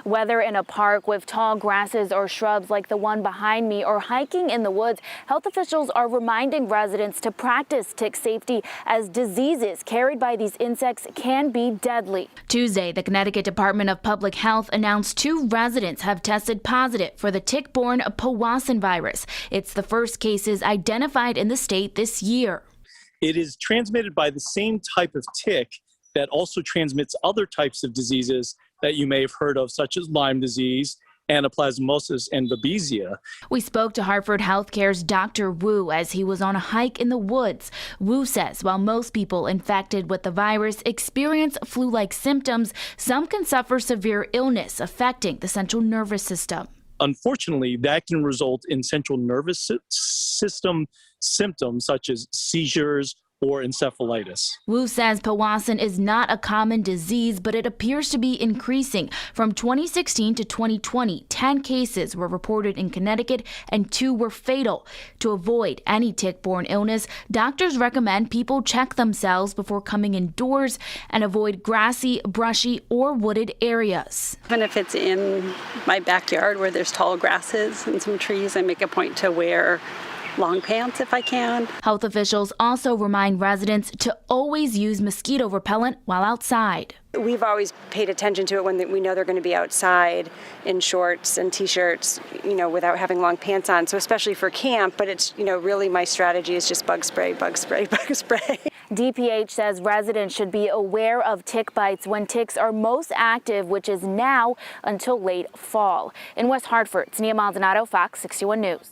Whether in a park with tall grasses or shrubs like the one behind me or hiking in the woods, health officials are reminding residents to practice tick safety as diseases carried by these insects can be deadly. Tuesday, the Connecticut Department of Public Health announced 2 residents have tested positive for the tick-borne Powassan virus. It's the first cases identified in the state this year. It is transmitted by the same type of tick that also transmits other types of diseases that you may have heard of, such as Lyme disease, anaplasmosis, and babesia. We spoke to Hartford Healthcare's Dr. Wu as he was on a hike in the woods. Wu says while most people infected with the virus experience flu-like symptoms, some can suffer severe illness affecting the central nervous system. Unfortunately, that can result in central nervous system symptoms such as seizures or encephalitis. Wu says Powassan is not a common disease, but it appears to be increasing. From 2016 to 2020, 10 cases were reported in Connecticut and 2 were fatal. To avoid any tick-borne illness, doctors recommend people check themselves before coming indoors and avoid grassy, brushy, or wooded areas. Even if it's in my backyard where there's tall grasses and some trees, I make a point to wear long pants if I can. Health officials also remind residents to always use mosquito repellent while outside. We've always paid attention to it when we know they're going to be outside in shorts and t-shirts, without having long pants on. So especially for camp, but it's, really my strategy is just bug spray, bug spray, bug spray. DPH says residents should be aware of tick bites when ticks are most active, which is now until late fall. In West Hartford, it's Nia Maldonado, Fox 61 News.